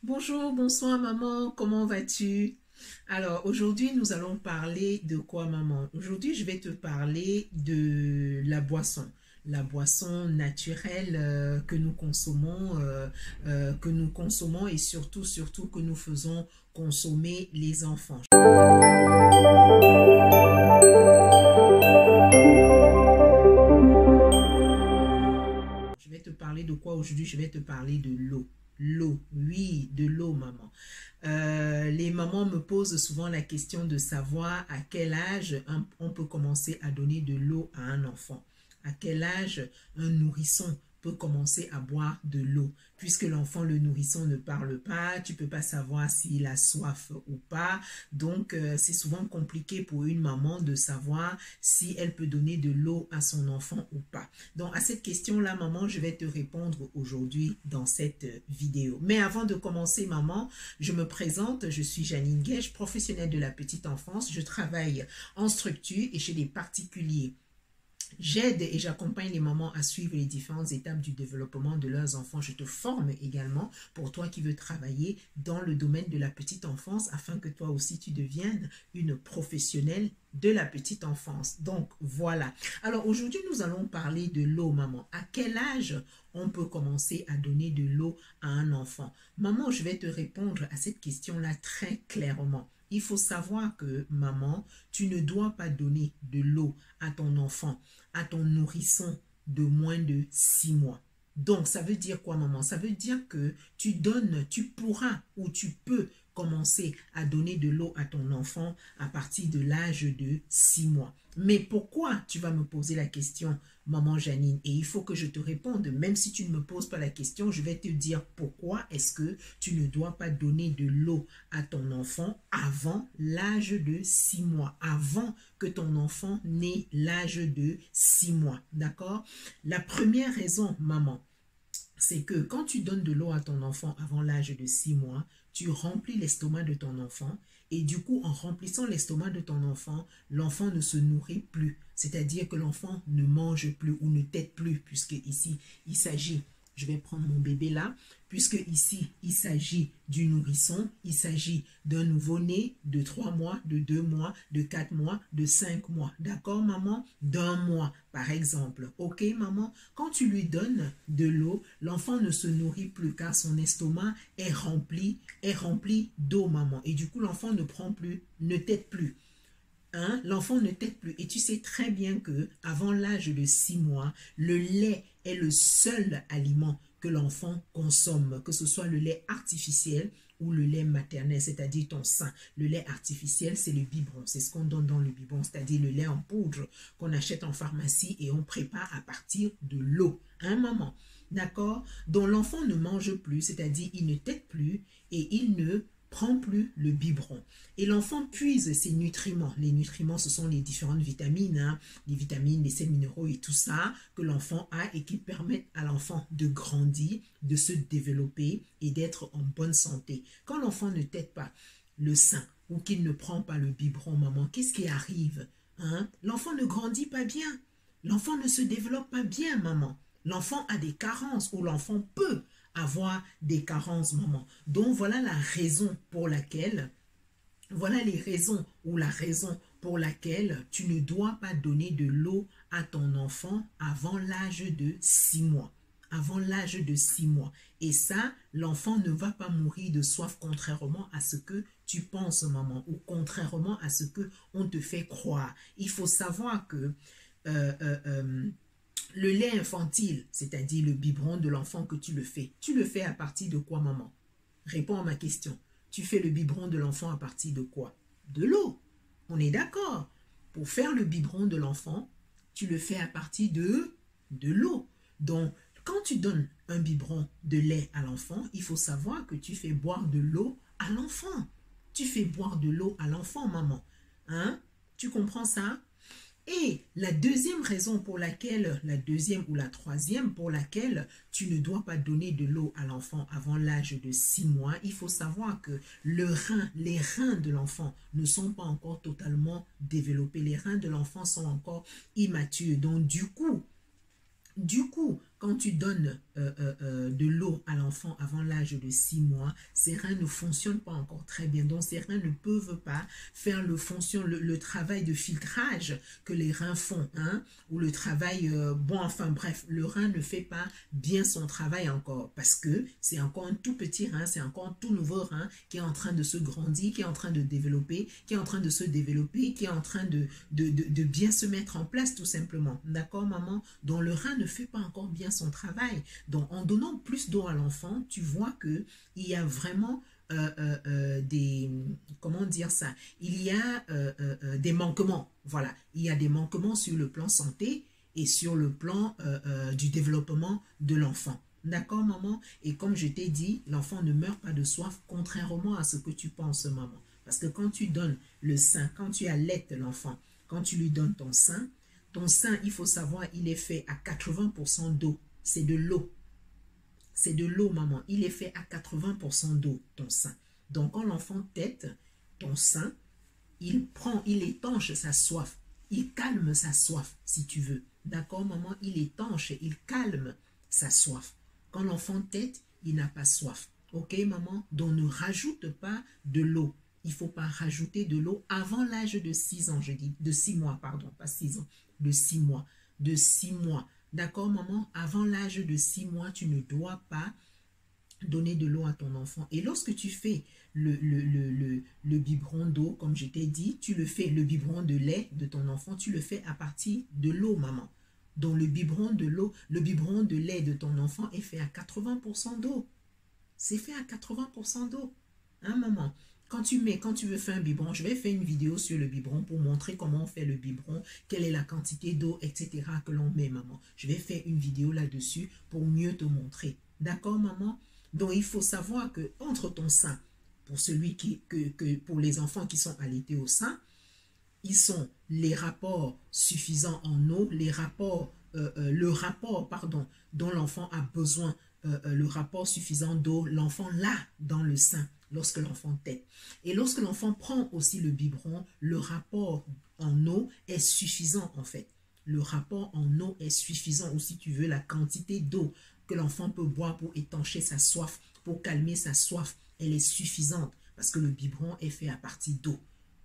Bonjour, bonsoir maman, comment vas-tu? Alors aujourd'hui nous allons parler de quoi maman? Aujourd'hui je vais te parler de la boisson naturelle que nous consommons et surtout que nous faisons consommer les enfants. Je vais te parler de quoi aujourd'hui? Je vais te parler de l'eau. L'eau, oui, de l'eau, maman. Les mamans me posent souvent la question de savoir à quel âge on peut commencer à donner de l'eau à un enfant. À quel âge un nourrisson peut commencer à boire de l'eau. Puisque l'enfant, le nourrisson, ne parle pas, tu ne peux pas savoir s'il a soif ou pas. Donc, c'est souvent compliqué pour une maman de savoir si elle peut donner de l'eau à son enfant ou pas. Donc, à cette question-là, maman, je vais te répondre aujourd'hui dans cette vidéo. Mais avant de commencer, maman, je me présente. Je suis Janine Guèche, professionnelle de la petite enfance. Je travaille en structure et chez les particuliers. J'aide et j'accompagne les mamans à suivre les différentes étapes du développement de leurs enfants. Je te forme également pour toi qui veux travailler dans le domaine de la petite enfance afin que toi aussi tu deviennes une professionnelle de la petite enfance. Donc voilà. Alors aujourd'hui nous allons parler de l'eau, maman. À quel âge on peut commencer à donner de l'eau à un enfant? Maman, je vais te répondre à cette question-là très clairement. Il faut savoir que, maman, tu ne dois pas donner de l'eau à ton enfant, à ton nourrisson de moins de 6 mois. Donc, ça veut dire quoi, maman? Ça veut dire que tu pourras ou tu peux commencer à donner de l'eau à ton enfant à partir de l'âge de 6 mois. Mais pourquoi, tu vas me poser la question, maman Janine? Et il faut que je te réponde. Même si tu ne me poses pas la question, je vais te dire pourquoi est-ce que tu ne dois pas donner de l'eau à ton enfant avant l'âge de 6 mois, avant que ton enfant n'ait l'âge de 6 mois. D'accord? La première raison, maman, c'est que quand tu donnes de l'eau à ton enfant avant l'âge de 6 mois, tu remplis l'estomac de ton enfant et du coup, en remplissant l'estomac de ton enfant, l'enfant ne se nourrit plus. C'est-à-dire que l'enfant ne mange plus ou ne tète plus puisque ici, il s'agit, je vais prendre mon bébé là, puisque ici, il s'agit du nourrisson, il s'agit d'un nouveau-né de 3 mois, de 2 mois, de 4 mois, de 5 mois. D'accord, maman? D'un mois, par exemple. Ok, maman? Quand tu lui donnes de l'eau, l'enfant ne se nourrit plus car son estomac est rempli d'eau, maman. Et du coup, l'enfant ne prend plus, ne tète plus. Hein? L'enfant ne tète plus. Et tu sais très bien que avant l'âge de 6 mois, le lait est le seul aliment que l'enfant consomme, que ce soit le lait artificiel ou le lait maternel, c'est-à-dire ton sein. Le lait artificiel, c'est le biberon. C'est ce qu'on donne dans le biberon, c'est-à-dire le lait en poudre qu'on achète en pharmacie et on prépare à partir de l'eau. Hein, maman? D'accord? Donc l'enfant ne mange plus, c'est-à-dire il ne tète plus et il ne prend plus le biberon. Et l'enfant puise ses nutriments. Les nutriments, ce sont les différentes vitamines, hein, les vitamines, les sels minéraux et tout ça que l'enfant a et qui permettent à l'enfant de grandir, de se développer et d'être en bonne santé. Quand l'enfant ne tète pas le sein ou qu'il ne prend pas le biberon, maman, qu'est-ce qui arrive? Hein? L'enfant ne grandit pas bien. L'enfant ne se développe pas bien, maman. L'enfant a des carences ou l'enfant peut avoir des carences, maman. Donc, voilà la raison pour laquelle, voilà les raisons ou la raison pour laquelle tu ne dois pas donner de l'eau à ton enfant avant l'âge de 6 mois. Avant l'âge de 6 mois. Et ça, l'enfant ne va pas mourir de soif contrairement à ce que tu penses, maman, ou contrairement à ce que on te fait croire. Il faut savoir que euh, euh, euh, le lait infantile, c'est-à-dire le biberon de l'enfant que tu le fais à partir de quoi, maman? Réponds à ma question. Tu fais le biberon de l'enfant à partir de quoi? De l'eau. On est d'accord. Pour faire le biberon de l'enfant, tu le fais à partir de l'eau. Donc, quand tu donnes un biberon de lait à l'enfant, il faut savoir que tu fais boire de l'eau à l'enfant. Tu fais boire de l'eau à l'enfant, maman. Hein? Tu comprends ça? Et la deuxième raison pour laquelle, la deuxième ou la troisième pour laquelle tu ne dois pas donner de l'eau à l'enfant avant l'âge de 6 mois, il faut savoir que les reins de l'enfant ne sont pas encore totalement développés. Les reins de l'enfant sont encore immatures. Donc du coup, quand tu donnes de l'eau à l'enfant avant l'âge de 6 mois, ses reins ne fonctionnent pas encore très bien. Donc, ses reins ne peuvent pas faire le travail de filtrage que les reins font, hein, ou le travail, bon, enfin bref, le rein ne fait pas bien son travail encore parce que c'est encore un tout petit rein, c'est encore un tout nouveau rein qui est en train de se grandir, qui est en train de développer, qui est en train de se développer, qui est en train de bien se mettre en place tout simplement. D'accord, maman? Donc, le rein ne fait pas encore bien son travail. Donc, en donnant plus d'eau à l'enfant, tu vois que il y a vraiment des, comment dire ça, il y a des manquements, voilà, il y a des manquements sur le plan santé et sur le plan du développement de l'enfant. D'accord, maman? Et comme je t'ai dit, l'enfant ne meurt pas de soif, contrairement à ce que tu penses, maman. Parce que quand tu donnes le sein, quand tu allaites l'enfant, quand tu lui donnes ton sein, il faut savoir, il est fait à 80% d'eau. C'est de l'eau. C'est de l'eau, maman. Il est fait à 80% d'eau, ton sein. Donc, quand l'enfant tète ton sein, il étanche sa soif. Il calme sa soif, si tu veux. D'accord, maman? Il étanche, il calme sa soif. Quand l'enfant tète, il n'a pas soif. Ok, maman? Donc, ne rajoute pas de l'eau. Il ne faut pas rajouter de l'eau avant l'âge de 6 ans, je dis. De 6 mois, pardon, pas 6 ans. De 6 mois. De 6 mois. D'accord, maman? Avant l'âge de 6 mois, tu ne dois pas donner de l'eau à ton enfant. Et lorsque tu fais le biberon d'eau, comme je t'ai dit, tu le fais, le biberon de lait de ton enfant, tu le fais à partir de l'eau, maman. Donc, le biberon de lait de ton enfant est fait à 80% d'eau. C'est fait à 80% d'eau. Hein, maman? Quand tu veux faire un biberon, je vais faire une vidéo sur le biberon pour montrer comment on fait le biberon, quelle est la quantité d'eau, etc. que l'on met, maman. Je vais faire une vidéo là-dessus pour mieux te montrer. D'accord, maman? Donc, il faut savoir que entre ton sein, pour les enfants qui sont allaités au sein, ils sont les rapports suffisants en eau, le rapport, pardon, dont l'enfant a besoin, le rapport suffisant d'eau, l'enfant l'a dans le sein lorsque l'enfant tète. Et lorsque l'enfant prend aussi le biberon, le rapport en eau est suffisant en fait. Le rapport en eau est suffisant, ou si tu veux, la quantité d'eau que l'enfant peut boire pour étancher sa soif, pour calmer sa soif, elle est suffisante parce que le biberon est fait à partir d'eau,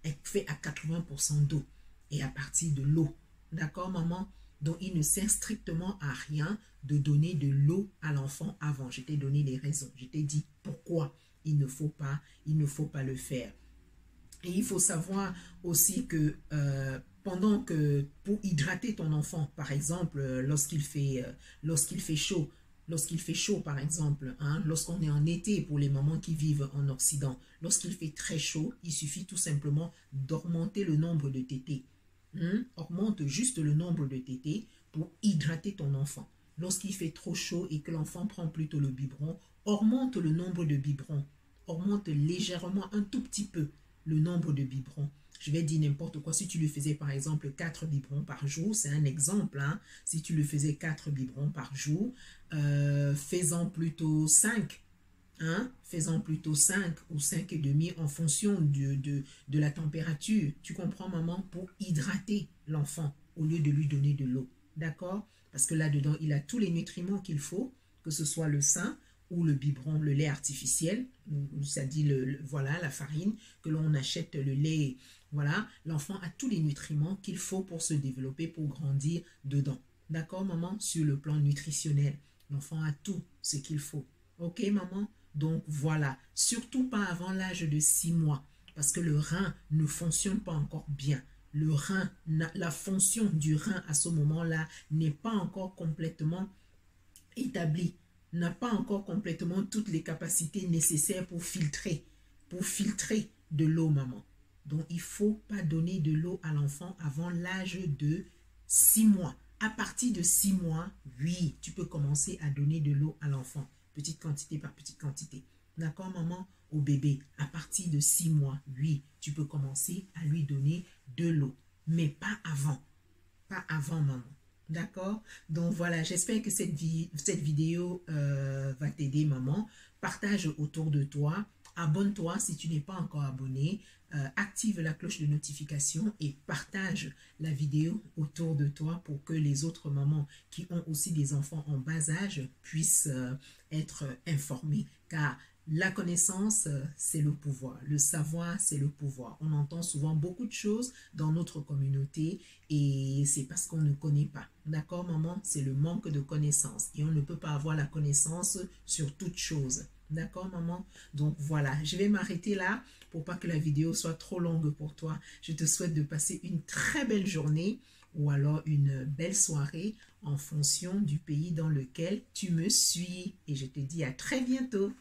est fait à 80% d'eau et à partir de l'eau. D'accord, maman? Donc, il ne sert strictement à rien de donner de l'eau à l'enfant avant. Je t'ai donné les raisons. Je t'ai dit pourquoi il ne faut pas le faire. Et il faut savoir aussi que pour hydrater ton enfant, par exemple, lorsqu'il fait chaud, par exemple, hein, lorsqu'on est en été pour les mamans qui vivent en Occident, lorsqu'il fait très chaud, il suffit tout simplement d'augmenter le nombre de tétés. Augmente juste le nombre de tétés pour hydrater ton enfant. Lorsqu'il fait trop chaud et que l'enfant prend plutôt le biberon, augmente le nombre de biberons. Augmente légèrement, un tout petit peu, le nombre de biberons. Je vais dire n'importe quoi. Si tu le faisais par exemple 4 biberons par jour, c'est un exemple. Hein? Si tu le faisais 4 biberons par jour, fais-en plutôt 5. Hein? Fais-en plutôt 5 ou 5 et demi en fonction de la température. Tu comprends, maman? Pour hydrater l'enfant au lieu de lui donner de l'eau. D'accord? Parce que là-dedans, il a tous les nutriments qu'il faut, que ce soit le sein ou le biberon, le lait artificiel, c'est-à-dire voilà, la farine, que l'on achète le lait. Voilà, l'enfant a tous les nutriments qu'il faut pour se développer, pour grandir dedans. D'accord, maman? Sur le plan nutritionnel, l'enfant a tout ce qu'il faut. Ok, maman? Donc, voilà. Surtout pas avant l'âge de 6 mois, parce que le rein ne fonctionne pas encore bien. Le rein, la fonction du rein à ce moment-là n'est pas encore complètement établie, n'a pas encore complètement toutes les capacités nécessaires pour filtrer de l'eau, maman. Donc, il ne faut pas donner de l'eau à l'enfant avant l'âge de 6 mois. À partir de 6 mois, oui, tu peux commencer à donner de l'eau à l'enfant. Petite quantité par petite quantité. D'accord, maman? Au bébé, à partir de 6 mois, oui, tu peux commencer à lui donner de l'eau. Mais pas avant. Pas avant, maman. D'accord? Donc voilà, j'espère que cette vidéo va t'aider, maman. Partage autour de toi. abonne-toi si tu n'es pas encore abonné. Active la cloche de notification et partage la vidéo autour de toi pour que les autres mamans qui ont aussi des enfants en bas âge puissent être informées. Car la connaissance, c'est le pouvoir. Le savoir, c'est le pouvoir. On entend souvent beaucoup de choses dans notre communauté et c'est parce qu'on ne connaît pas. D'accord, maman? C'est le manque de connaissance. Et on ne peut pas avoir la connaissance sur toute chose. D'accord, maman? Donc, voilà. Je vais m'arrêter là pour pas que la vidéo soit trop longue pour toi. Je te souhaite de passer une très belle journée ou alors une belle soirée en fonction du pays dans lequel tu me suis. Et je te dis à très bientôt.